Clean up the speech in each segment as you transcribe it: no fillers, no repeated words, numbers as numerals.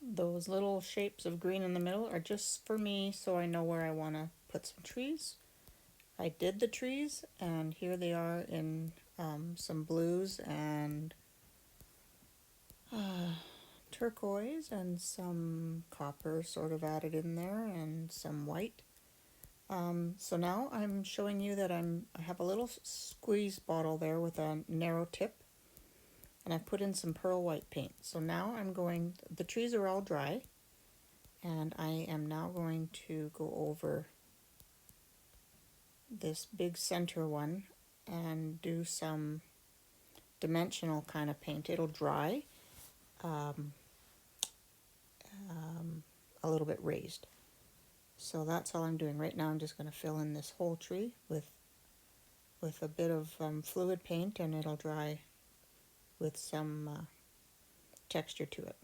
Those little shapes of green in the middle are just for me so I know where I want to put some trees. I did the trees and here they are in some blues and uh, turquoise and some copper sort of added in there and some white. So now I'm showing you that I have a little squeeze bottle there with a narrow tip and I put in some pearl white paint. So now the trees are all dry and I am now going to go over this big center one and do some dimensional kind of paint. It'll dry um, a little bit raised. So that's all I'm doing. Right now I'm just going to fill in this whole tree with a bit of fluid paint and it'll dry with some texture to it.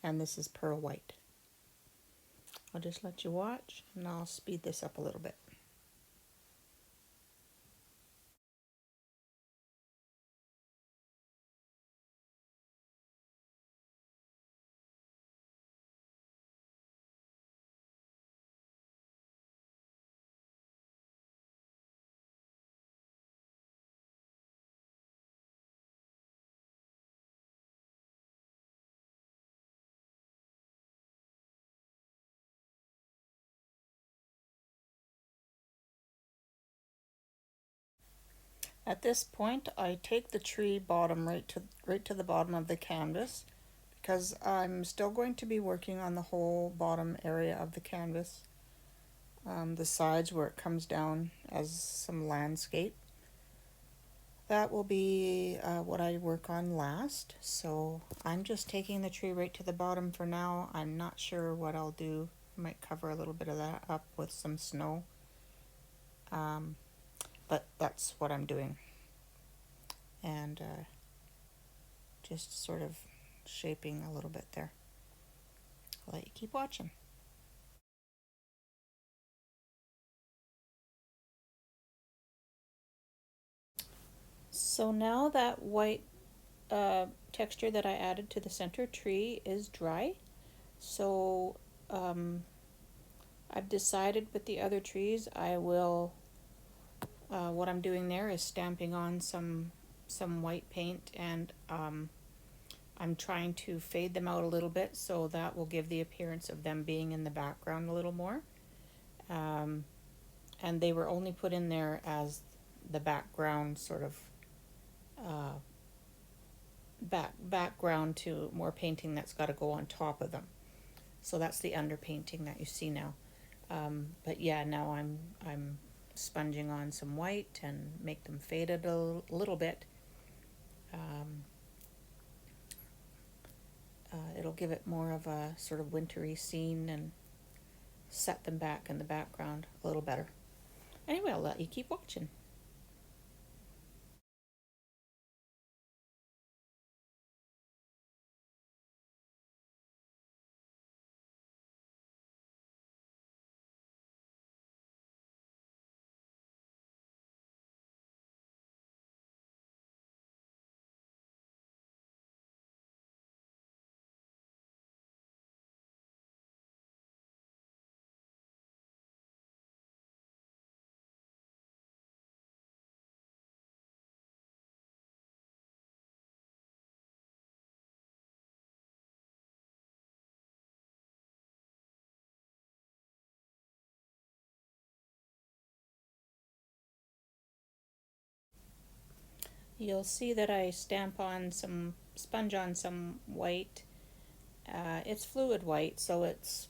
And this is pearl white. I'll just let you watch and I'll speed this up a little bit. At this point, I take the tree bottom right to the bottom of the canvas because I'm still going to be working on the whole bottom area of the canvas, the sides where it comes down as some landscape. That will be what I work on last. So I'm just taking the tree right to the bottom for now. I'm not sure what I'll do. I might cover a little bit of that up with some snow. But that's what I'm doing. And just sort of shaping a little bit there. I'll let you keep watching. So now that white texture that I added to the center tree is dry. So I've decided with the other trees what I'm doing there is stamping on some white paint and I'm trying to fade them out a little bit so that will give the appearance of them being in the background a little more. Um, and they were only put in there as the background sort of uh, background to more painting that's got to go on top of them. So that's the underpainting that you see now. But yeah, now I'm sponging on some white and make them faded little bit. Um, it'll give it more of a sort of wintry scene and set them back in the background a little better. Anyway, I'll let you keep watching. You'll see that I sponge on some white. It's fluid white, so it's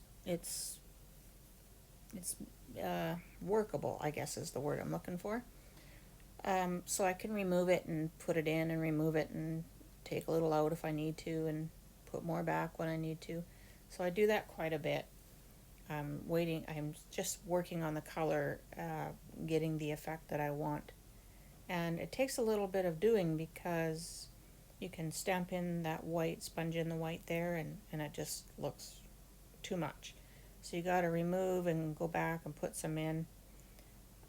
workable, I guess is the word I'm looking for. So I can remove it and put it in and remove it and take a little out if I need to and put more back when I need to. So I do that quite a bit. I'm just working on the color, getting the effect that I want. And it takes a little bit of doing because you can stamp in that white, sponge in the white there, and it just looks too much. So you got to remove and go back and put some in.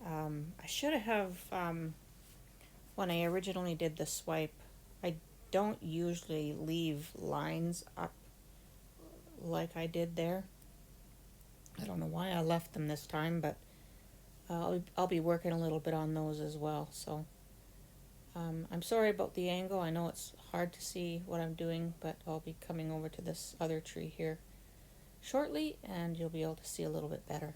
I should have, when I originally did the swipe, I don't usually leave lines up like I did there. I don't know why I left them this time, but I'll be working a little bit on those as well. So I'm sorry about the angle. I know it's hard to see what I'm doing, but I'll be coming over to this other tree here shortly, and you'll be able to see a little bit better.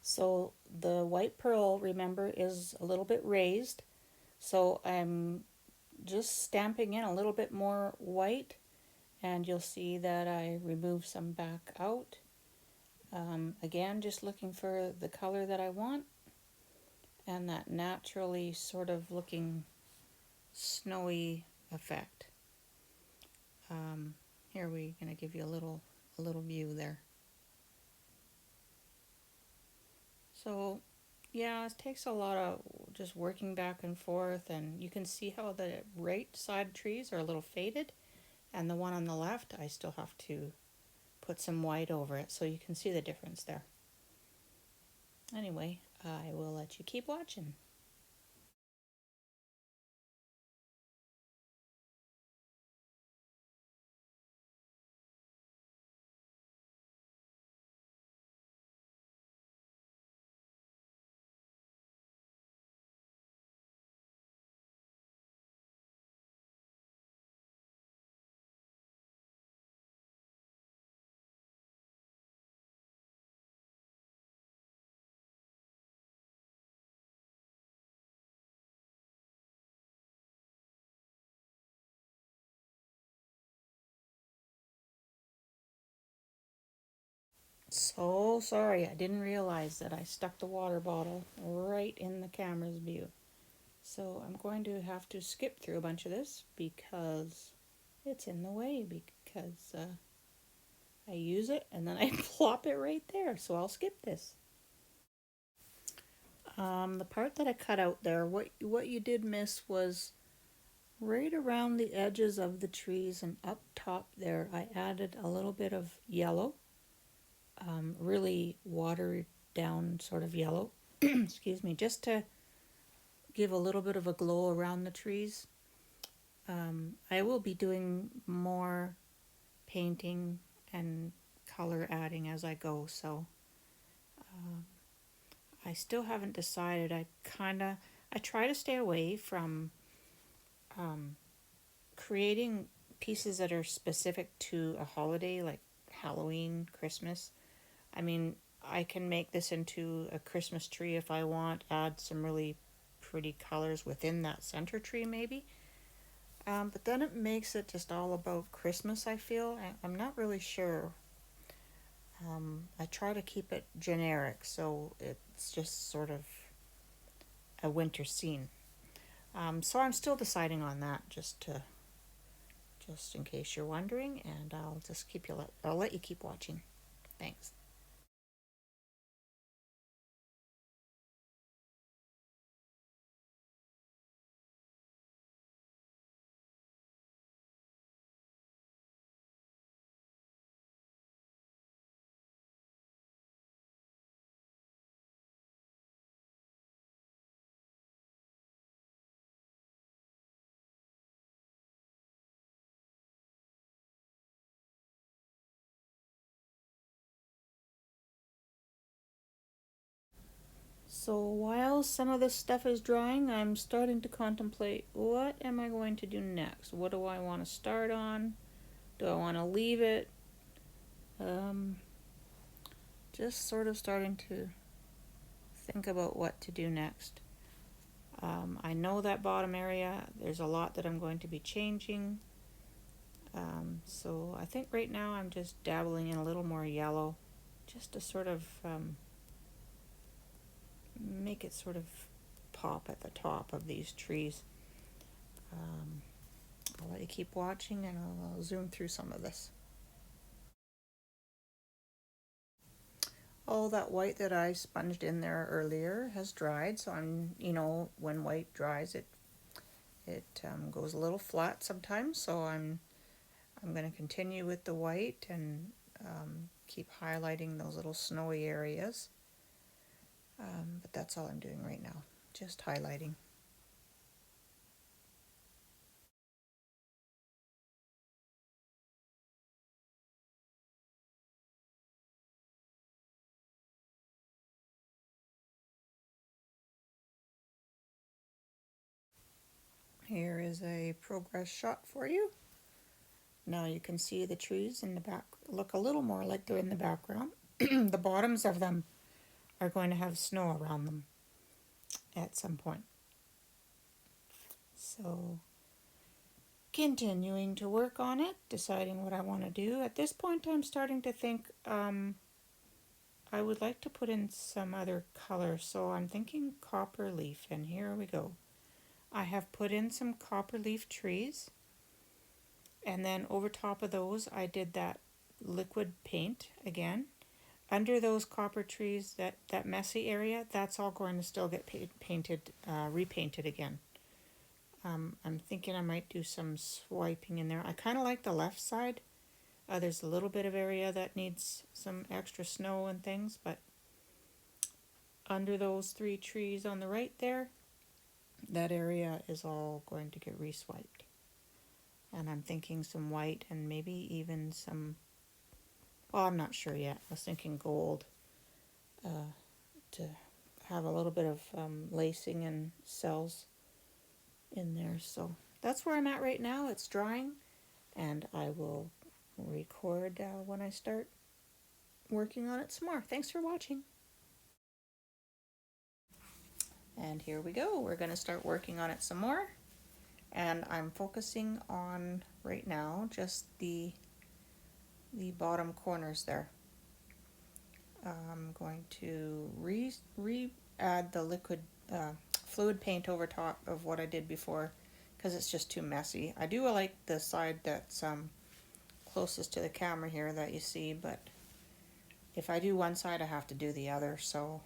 So the white pearl, remember, is a little bit raised. So I'm just stamping in a little bit more white, and you'll see that I remove some back out. Again, just looking for the color that I want and that naturally sort of looking snowy effect. Here we're going to give you a little view there. So yeah, it takes a lot of just working back and forth, and you can see how the right side trees are a little faded, and the one on the left I still have to put some white over it, so you can see the difference there. Anyway, I will let you keep watching. So sorry, I didn't realize that I stuck the water bottle right in the camera's view. So I'm going to have to skip through a bunch of this because it's in the way, because I use it and then I plop it right there. So I'll skip this. The part that I cut out there, what you did miss was right around the edges of the trees and up top there, I added a little bit of yellow, really watered down sort of yellow, excuse me, just to give a little bit of a glow around the trees. I will be doing more painting and color adding as I go, so I still haven't decided. I try to stay away from creating pieces that are specific to a holiday like Halloween, Christmas. I mean, I can make this into a Christmas tree if I want, add some really pretty colors within that center tree maybe. But then it makes it just all about Christmas, I feel. I'm not really sure. I try to keep it generic, so it's just sort of a winter scene. So I'm still deciding on that, just in case you're wondering, and I'll let you keep watching. Thanks. So while some of this stuff is drying, I'm starting to contemplate what am I going to do next? What do I want to start on? Do I want to leave it? Um, just sort of starting to think about what to do next. I know that bottom area, there's a lot that I'm going to be changing. So I think right now I'm just dabbling in a little more yellow just to sort of make it sort of pop at the top of these trees. I'll let you keep watching and I'll zoom through some of this. Oh, that white that I sponged in there earlier has dried, so I'm, when white dries, it goes a little flat sometimes, so I'm going to continue with the white and keep highlighting those little snowy areas. But that's all I'm doing right now, just highlighting. Here is a progress shot for you. Now you can see the trees in the back look a little more like they're in the background. The bottoms of them are going to have snow around them at some point. So continuing to work on it, deciding what I want to do. At this point I'm starting to think I would like to put in some other color, so I'm thinking copper leaf, and here we go. I have put in some copper leaf trees, and then over top of those I did that liquid paint again. Under those copper trees, that messy area, that's all going to still get painted, repainted again. I'm thinking I might do some swiping in there. I kind of like the left side. There's a little bit of area that needs some extra snow and things, but under those 3 trees on the right there, that area is all going to get reswiped. And I'm thinking some white and maybe even some, well, I'm not sure yet. I was thinking gold to have a little bit of lacing and cells in there. So that's where I'm at right now. It's drying, and I will record when I start working on it some more. Thanks for watching. And here we go. We're going to start working on it some more. And I'm focusing on, right now, just the bottom corners there. I'm going to add the liquid fluid paint over top of what I did before because it's just too messy. I do like the side that's closest to the camera here that you see, but if I do one side I have to do the other, so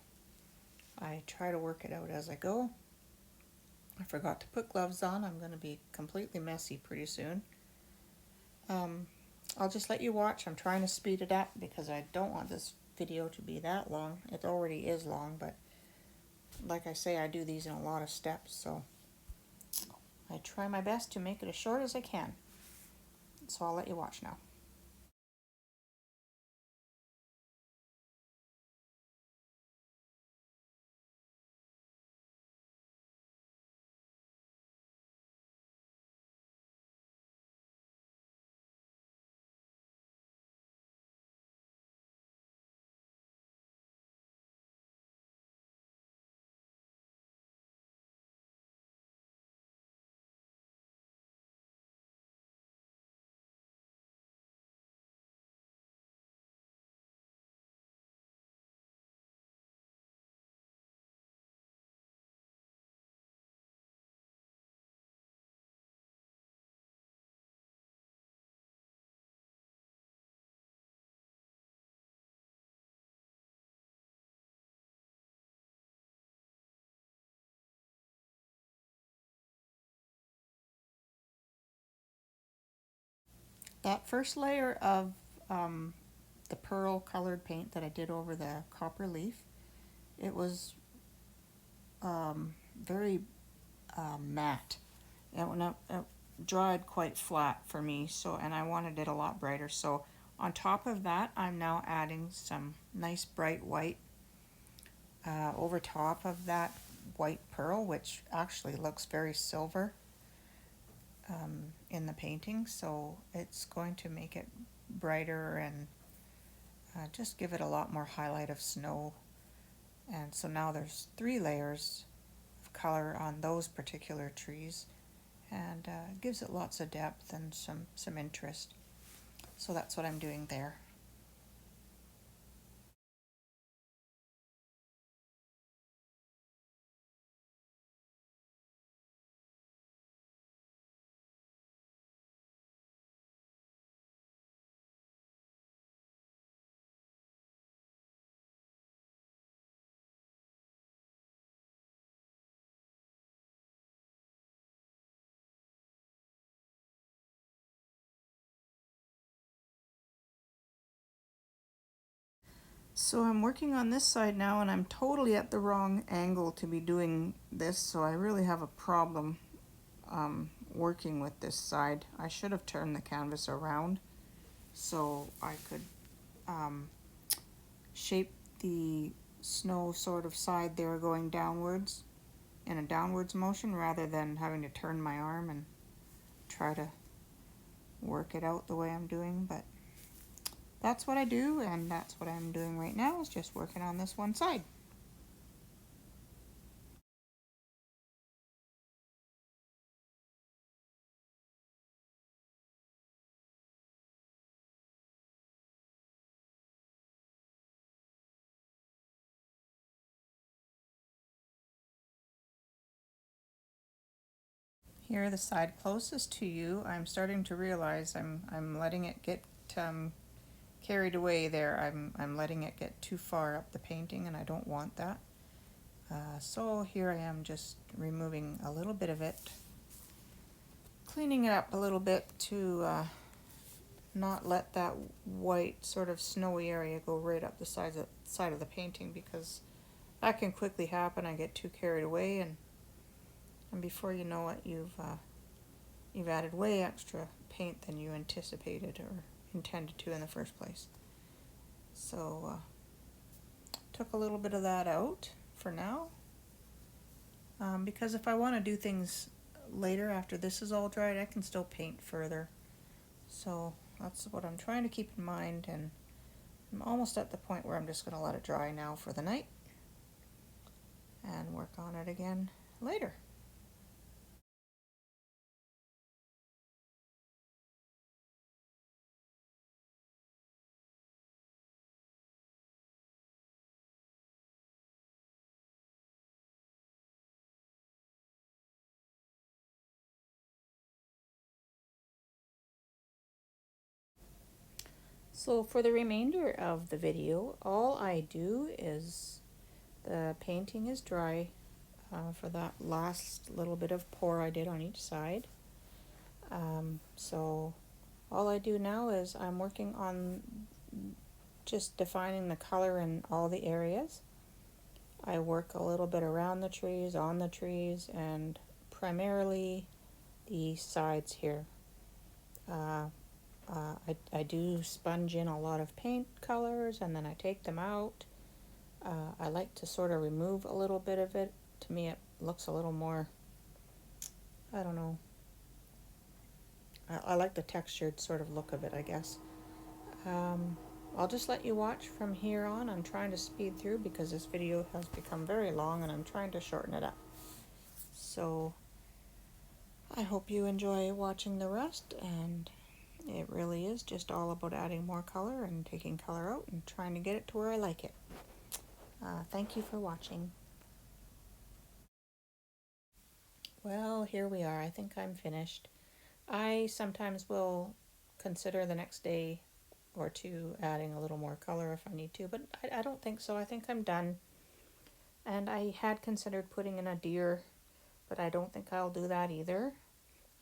I try to work it out as I go. I forgot to put gloves on. I'm going to be completely messy pretty soon. I'll just let you watch. I'm trying to speed it up because I don't want this video to be that long. It already is long, but like I say, I do these in a lot of steps, so I try my best to make it as short as I can. So I'll let you watch now. That first layer of the pearl colored paint that I did over the copper leaf, it was very matte. It dried quite flat for me, so, and I wanted it a lot brighter. So on top of that, I'm now adding some nice bright white over top of that white pearl, which actually looks very silver in the painting. So it's going to make it brighter and just give it a lot more highlight of snow. And so now there's 3 layers of of color on those particular trees, and gives it lots of depth and some interest. So that's what I'm doing there. So I'm working on this side now, and I'm totally at the wrong angle to be doing this, so I really have a problem working with this side. I should have turned the canvas around so I could shape the snow sort of side there going downwards in a downwards motion, rather than having to turn my arm and try to work it out the way I'm doing. But that's what I do, and that's what I'm doing right now, is just working on this one side. Here, the side closest to you, I'm starting to realize I'm letting it get carried away there. I'm letting it get too far up the painting, and I don't want that. So here I am, just removing a little bit of it, cleaning it up a little bit to not let that white sort of snowy area go right up the side of the painting, because that can quickly happen. I get too carried away, and before you know it, you've added way extra paint than you anticipated or intended to in the first place. So took a little bit of that out for now, because if I want to do things later after this is all dried, I can still paint further. So that's what I'm trying to keep in mind, and I'm almost at the point where I'm just going to let it dry now for the night and work on it again later. So for the remainder of the video, all I do is the painting is dry for that last little bit of pour I did on each side. So all I do now is I'm working on just defining the color in all the areas. I work a little bit around the trees, on the trees, and primarily the sides here. I do sponge in a lot of paint colors, and then I take them out. I like to sort of remove a little bit of it. To me, it looks a little more, I don't know. I like the textured sort of look of it, I guess. I'll just let you watch from here on. I'm trying to speed through because this video has become very long, and I'm trying to shorten it up. So I hope you enjoy watching the rest, and it really is just all about adding more color and taking color out and trying to get it to where I like it. Thank you for watching. Well, here we are. I think I'm finished. I sometimes will consider the next day or two adding a little more color if I need to, but I don't think so. I think I'm done. And I had considered putting in a deer, but I don't think I'll do that either.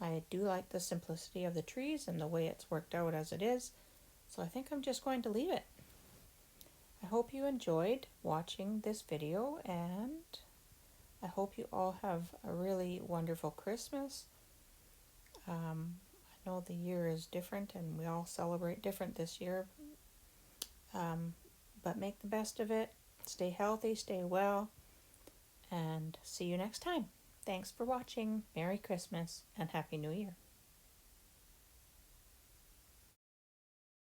I do like the simplicity of the trees and the way it's worked out as it is, so I think I'm just going to leave it. I hope you enjoyed watching this video, and I hope you all have a really wonderful Christmas. I know the year is different and we all celebrate different this year, but make the best of it. Stay healthy, stay well, and see you next time. Thanks for watching. Merry Christmas and Happy New Year.